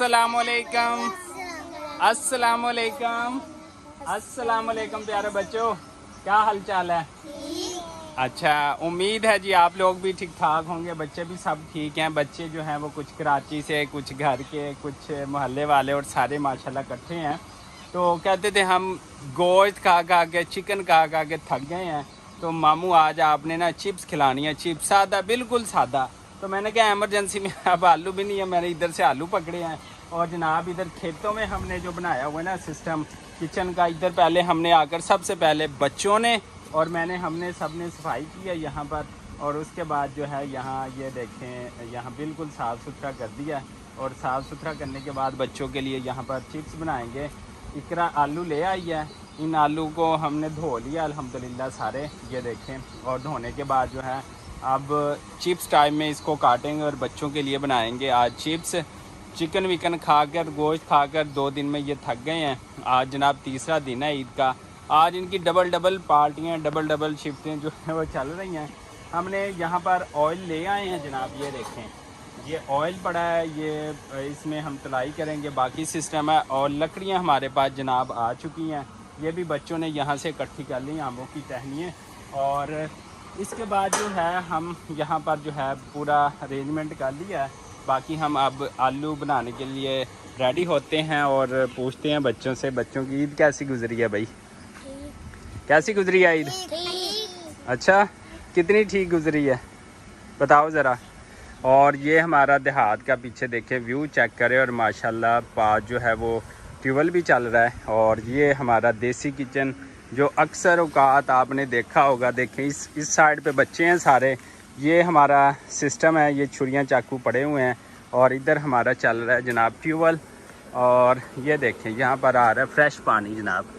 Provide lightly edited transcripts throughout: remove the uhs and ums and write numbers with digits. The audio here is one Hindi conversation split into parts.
अस्सलामुअलैकुम, अस्सलामुअलैकुम, अस्सलामुअलैकुम प्यारे बच्चों, क्या हाल चाल है? अच्छा, उम्मीद है जी आप लोग भी ठीक ठाक होंगे, बच्चे भी सब ठीक हैं। बच्चे जो हैं वो कुछ कराची से, कुछ घर के, कुछ मोहल्ले वाले और सारे माशाल्लाह इकट्ठे हैं। तो कहते थे हम गोश्त खा के, चिकन खा के थक गए हैं, तो मामू आज आपने ना चिप्स खिलानी है, चिप्स सादा, बिल्कुल सादा। तो मैंने कहा एमरजेंसी में अब आलू भी नहीं है, मैंने इधर से आलू पकड़े हैं। और जनाब इधर खेतों में हमने जो बनाया हुआ है ना सिस्टम किचन का, इधर पहले हमने आकर सबसे पहले बच्चों ने और हमने सब ने सफाई की है यहाँ पर। और उसके बाद जो है यहाँ ये देखें, यहाँ बिल्कुल साफ़ सुथरा कर दिया है। और साफ़ सुथरा करने के बाद बच्चों के लिए यहाँ पर चिप्स बनाएंगे। इकरा आलू ले आई है, इन आलू को हमने धो लिया अल्हम्दुलिल्लाह सारे, ये देखें। और धोने के बाद जो है अब चिप्स टाइम में इसको काटेंगे और बच्चों के लिए बनाएंगे आज चिप्स। चिकन विकन खाकर, गोश्त खाकर 2 दिन में ये थक गए हैं। आज जनाब तीसरा दिन है ईद का। आज इनकी डबल पार्टियाँ, डबल शिफ्टें जो है वो चल रही हैं। हमने यहाँ पर ऑयल ले आए हैं जनाब, ये देखें, ये ऑयल पड़ा है, ये इसमें हम तलाई करेंगे, बाकी सिस्टम है। और लकड़ियाँ हमारे पास जनाब आ चुकी हैं, ये भी बच्चों ने यहाँ से इकट्ठी कर ली, आमों की टहनियाँ। और इसके बाद जो है हम यहाँ पर जो है पूरा अरेंजमेंट कर लिया है। बाकी हम अब आलू बनाने के लिए रेडी होते हैं और पूछते हैं बच्चों से, बच्चों की ईद कैसी गुजरी है भाई? कैसी गुजरी है ईद? अच्छा, कितनी ठीक गुजरी है बताओ ज़रा। और ये हमारा देहात का पीछे देखे व्यू चेक करें, और माशाल्लाह पास जो है वो ट्यूबवेल भी चल रहा है। और ये हमारा देसी किचन जो अक्सर औकात आपने देखा होगा, देखें इस साइड पे बच्चे हैं सारे, ये हमारा सिस्टम है, ये छुरियाँ चाकू पड़े हुए हैं। और इधर हमारा चल रहा है जनाब ट्यूबवेल। और ये देखें यहाँ पर आ रहा है फ्रेश पानी जनाब।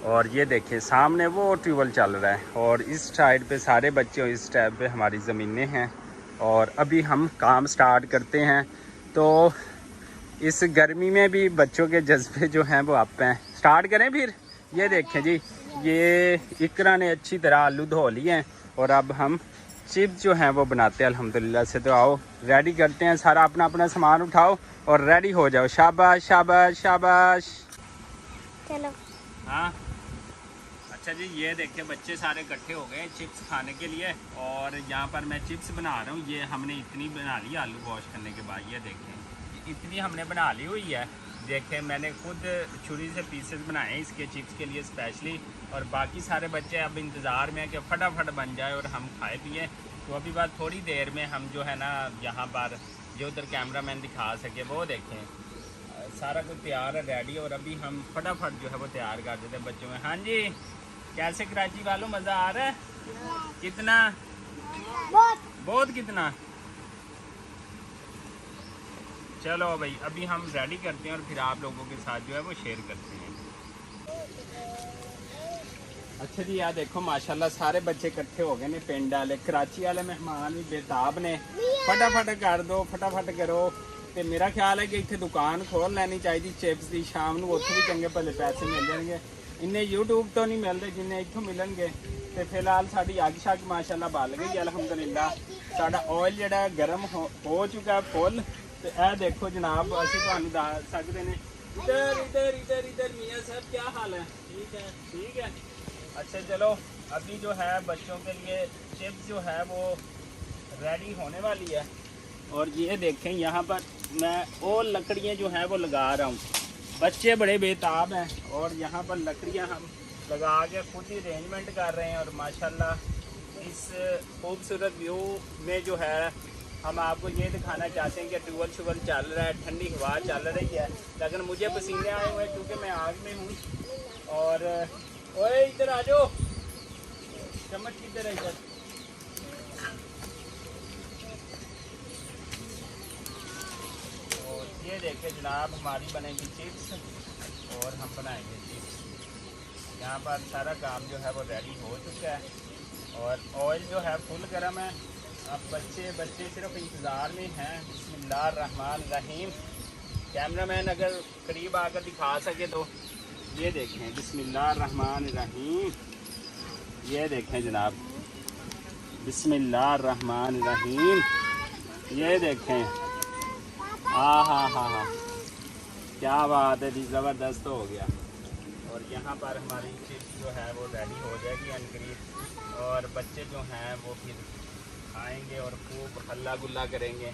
और ये देखें सामने वो ट्यूबवेल चल रहा है। और इस साइड पे सारे बच्चे, इस टाइप पे हमारी ज़मीनें हैं। और अभी हम काम स्टार्ट करते हैं। तो इस गर्मी में भी बच्चों के जज्बे जो हैं वो अप हैं। स्टार्ट करें फिर? ये देखें जी, ये इकरा ने अच्छी तरह आलू धो लिए हैं और अब हम चिप्स जो हैं वो बनाते हैं अल्हम्दुलिल्लाह से। तो आओ रेडी करते हैं, सारा अपना अपना सामान उठाओ और रेडी हो जाओ। शाबाश शाबाश शाबाश, चलो। हाँ अच्छा जी, ये देखिए बच्चे सारे इकट्ठे हो गए चिप्स खाने के लिए। और यहाँ पर मैं चिप्स बना रहा हूँ। ये हमने इतनी बना ली आलू वॉश करने के बाद, ये देखें इतनी हमने बना ली हुई है। देखें मैंने खुद छुरी से पीसेस बनाए इसके चिप्स के लिए स्पेशली। और बाकी सारे बच्चे अब इंतज़ार में है कि फटाफट बन जाए और हम खाए पिए। तो अभी बाद थोड़ी देर में हम जो है ना यहाँ पर जो उधर कैमरा मैन दिखा सके वो देखें, सारा कुछ तैयार है, रेडी। और अभी हम फटाफट जो है वो तैयार कर देते हैं बच्चों में। हाँ जी, कैसे कराची वालों, मज़ा आ रहा है? कितना? बहुत कितना? चलो भाई अभी हम रेडी करते हैं और फिर आप लोगों के साथ जो है वो शेयर करते हैं। अच्छा जी, यार देखो माशाल्लाह सारे बच्चे इकट्ठे हो गए ने, पिंड वाले, कराची वाले मेहमान भी बेताब ने, फटाफट कर दो, फटाफट करो। तो मेरा ख्याल है कि इतने दुकान खोल लेनी चाहिए चिप्स की, शाम को उत्थे भी चंगे भले पैसे मिल जाएंगे। इन्हें यूट्यूब तो नहीं मिलते जिन्हें इतों मिलनगे। तो फिलहाल साड़ी अग शग माशाल्लाह बल गई अल्हम्दुलिल्लाह। साडा ऑयल जिहड़ा गर्म हो चुका है फुल। तो यह देखो जनाब, असं तुहानू दस सकते हैं। इधर इधर इधर इधर मियाँ साहब क्या हाल है? ठीक है, ठीक है। अच्छा चलो, अभी जो है बच्चों के लिए चिप्स जो है वो रेडी होने वाली है। और ये देखें यहाँ पर मैं और लकड़ियाँ जो हैं वो लगा रहा हूँ। बच्चे बड़े बेताब हैं और यहाँ पर लकड़ियाँ हम लगा के खुद ही अरेंजमेंट कर रहे हैं। और माशाल्लाह इस खूबसूरत व्यू में जो है हम आपको ये दिखाना चाहते हैं कि ट्यूबवेल शुबल चल रहा है, ठंडी हवा चल रही है, लेकिन मुझे पसीने आए हुए हैं क्योंकि मैं आग में हूँ। और ओए इधर आ जाओ, चम्मच किधर है? इधर और ये देखें जनाब हमारी बनेगी चिप्स और हम बनाएंगे चिप्स। यहाँ पर सारा काम जो है वो रेडी हो चुका है और ऑयल जो है फुल गर्म है। अब बच्चे सिर्फ इंतज़ार में हैं। बिस्मिल्लाहिर्रहमानिर्रहीम। कैमरामैन अगर करीब आकर दिखा सके तो ये देखें, बिस्मिल्लाहिर्रहमानिर्रहीम। ये देखें जनाब, बिस्मिल्लाहिर्रहमानिर्रहीम। ये देखें, हाँ हाँ हाँ हाँ, क्या बात है जी, ज़बरदस्त हो गया। और यहाँ पर हमारी चिप्स जो है वो रेडी हो जाएगी अनकरीब, और बच्चे जो हैं वो फिर आएंगे और खूब हल्ला गुल्ला करेंगे।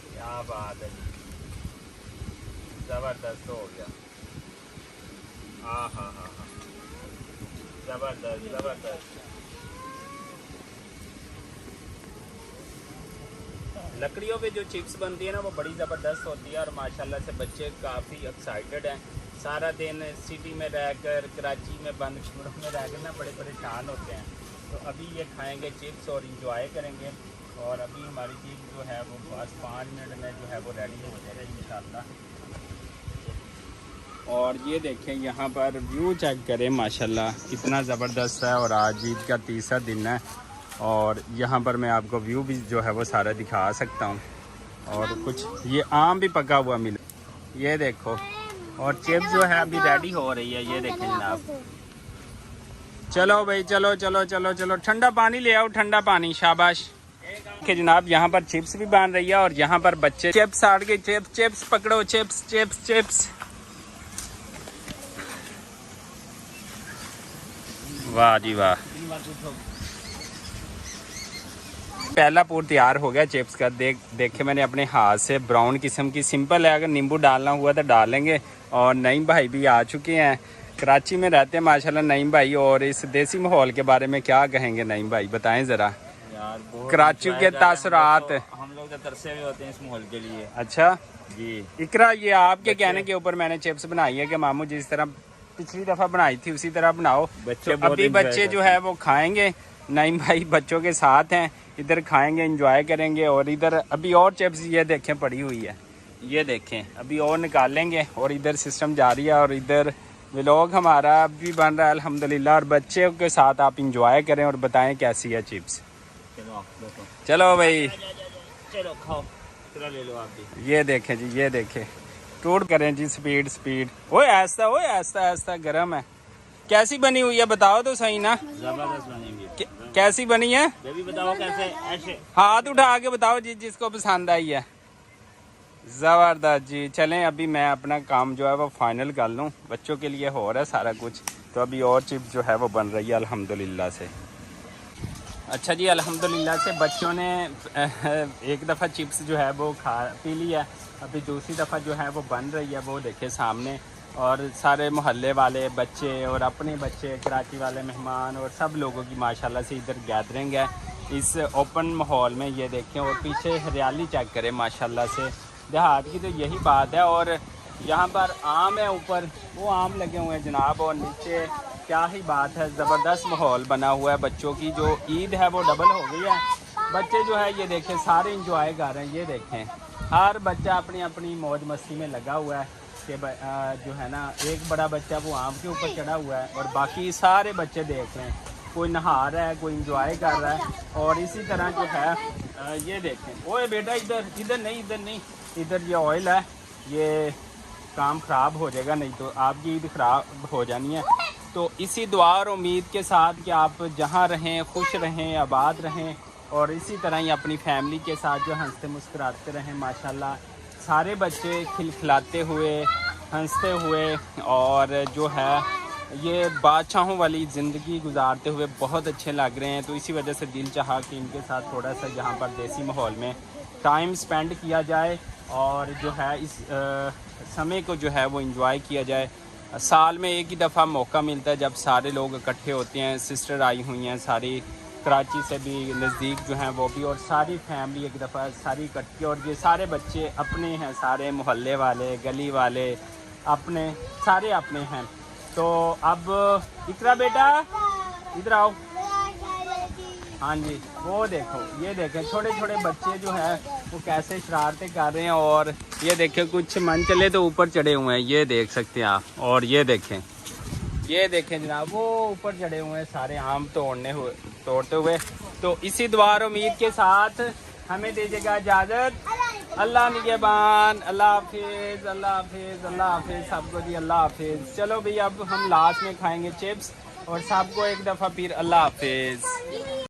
क्या बात है जी, ज़बरदस्त हो गया। हाँ हाँ हाँ हाँ, ज़बरदस्त ज़बरदस्त। लकड़ियों पे जो चिप्स बनती है ना वो बड़ी ज़बरदस्त होती है, और माशाल्लाह से बच्चे काफ़ी एक्साइटेड हैं। सारा दिन सिटी में रहकर, कराची में बंद कमरों में रहकर ना बड़े परेशान होते हैं, तो अभी ये खाएंगे चिप्स और इंजॉय करेंगे। और अभी हमारी चिप्स जो है वो बस 5 मिनट में जो है वो रेडी हो जाएगा इंशाल्लाह। और ये देखें यहाँ पर व्यू चेक करें, माशाल्लाह कितना ज़बरदस्त है। और आज ईद का तीसरा दिन है, और यहाँ पर मैं आपको व्यू भी जो है वो सारा दिखा सकता हूँ। और कुछ ये आम भी पका हुआ मिला, ये देखो। और चिप्स जो है अभी रेडी हो रही है, ये देखें जनाब। चलो भाई, चलो चलो चलो चलो, ठंडा पानी ले आओ, ठंडा पानी, शाबाश के जनाब। यहाँ पर चिप्स भी बन रही है, और यहाँ पर बच्चे चिप्स आड़ के चिप्स पकड़ो, चिप्स चिप्स चिप्स। वाह जी वाह, पहला पूर तैयार हो गया चिप्स का। देखे मैंने अपने हाथ से, ब्राउन किस्म की, सिंपल है। अगर नींबू डालना हुआ तो डालेंगे। और नईम भाई भी आ चुके हैं, कराची में रहते हैं माशाल्लाह नईम भाई। और इस देसी माहौल के बारे में क्या कहेंगे नईम भाई, बताएं ज़रा यार। कराची के तासुरात। हम लोग तो तरसे हुए होते हैं इस माहौल के लिए। अच्छा जी इकरा, ये आपके कहने के ऊपर मैंने चिप्स बनाई है कि मामू जिस तरह पिछली दफ़ा बनाई थी उसी तरह बनाओ। बच्चे तो अभी बच्चे जो है वो खाएंगे, नईम भाई बच्चों के साथ हैं, इधर खाएंगे, एंजॉय करेंगे। और इधर अभी और चिप्स ये देखें पड़ी हुई है, ये देखें अभी और निकालेंगे। और इधर सिस्टम जारी है, और इधर व्लॉग हमारा अभी बन रहा है अल्हम्दुलिल्लाह। और बच्चे के साथ आप इंजॉय करें और बताएं कैसी है चिप्स। चलो भाई, चलो खाओ, चलो ले लो आप भी। ये देखें जी, ये देखें, टूट करें जी, स्पीड स्पीड। ओए ऐसा, ओए ऐसा ऐसा गर्म है। कैसी बनी हुई है बताओ तो सही ना। जबरदस्त बनेंगे। कैसी बनी है ये भी बताओ कैसे। ऐसे हाथ उठा के बताओ जी, जिसको पसंद आई है। ज़बरदस्त जी। चलें अभी मैं अपना काम जो है वो फाइनल कर लूँ, बच्चों के लिए हो रहा है सारा कुछ। तो अभी और चिप्स जो है वो बन रही है अल्हम्दुलिल्लाह से। अच्छा जी, अल्हम्दुलिल्लाह से बच्चों ने एक दफ़ा चिप्स जो है वो खा पी ली है। अभी दूसरी दफ़ा जो है वो बन रही है, वो देखे सामने। और सारे मोहल्ले वाले बच्चे और अपने बच्चे, कराची वाले मेहमान और सब लोगों की माशाल्लाह से इधर गैदरिंग है इस ओपन माहौल में। ये देखें, और पीछे हरियाली चेक करें माशाल्लाह से। देहात की तो यही बात है। और यहाँ पर आम है, ऊपर वो आम लगे हुए हैं जनाब, और नीचे क्या ही बात है, ज़बरदस्त माहौल बना हुआ है। बच्चों की जो ईद है वो डबल हो गई है। बच्चे जो है ये देखें सारे इंजॉय कर रहे हैं। ये देखें हर बच्चा अपनी अपनी मौज मस्ती में लगा हुआ है कि जो है ना, एक बड़ा बच्चा वो आम के ऊपर चढ़ा हुआ है, और बाकी सारे बच्चे देख रहे हैं, कोई नहा रहा है, कोई इंजॉय कर रहा है। और इसी तरह जो है ये देखें, ओए बेटा इधर इधर नहीं, इधर नहीं, इधर ये ऑयल है, ये काम ख़राब हो जाएगा, नहीं तो आपकी ईद ख़राब हो जानी है। तो इसी दुआ और उम्मीद के साथ कि आप जहाँ रहें खुश रहें, आबाद रहें, और इसी तरह ही अपनी फैमिली के साथ जो हंसते मुस्कुराते रहें। माशाल्लाह सारे बच्चे खिलखिलाते हुए, हंसते हुए, और जो है ये बादशाहों वाली ज़िंदगी गुजारते हुए बहुत अच्छे लग रहे हैं। तो इसी वजह से दिल चाहा कि इनके साथ थोड़ा सा यहाँ पर देसी माहौल में टाइम स्पेंड किया जाए, और जो है इस समय को जो है वो एंजॉय किया जाए। साल में एक ही दफ़ा मौका मिलता है जब सारे लोग इकट्ठे होते हैं। सिस्टर आई हुई हैं सारी, कराची से भी नज़दीक जो हैं वो भी, और सारी फैमिली एक दफ़ा सारी इकट्ठी। और ये सारे बच्चे अपने हैं, सारे मोहल्ले वाले, गली वाले, अपने सारे अपने हैं। तो अब इकरा बेटा इधर आओ। हाँ जी, वो देखो, ये देखें छोटे छोटे बच्चे जो है वो कैसे शरारतें कर रहे हैं। और ये देखें कुछ मन चले तो ऊपर चढ़े हुए हैं, ये देख सकते हैं आप। और ये देखें जनाब, वो ऊपर चढ़े हुए हैं सारे आम तोड़ते हुए। तो इसी दुआ और उम्मीद के साथ हमें दीजिएगा इजाज़त। अल्लाह निगहबान, अल्लाह हाफिज़, अल्लाह हाफिज़, अल्लाह हाफिज़ सबको जी, अल्लाह हाफिज़। चलो भाई अब हम लास्ट में खाएंगे चिप्स, और सबको एक दफ़ा फिर अल्लाह हाफिज़।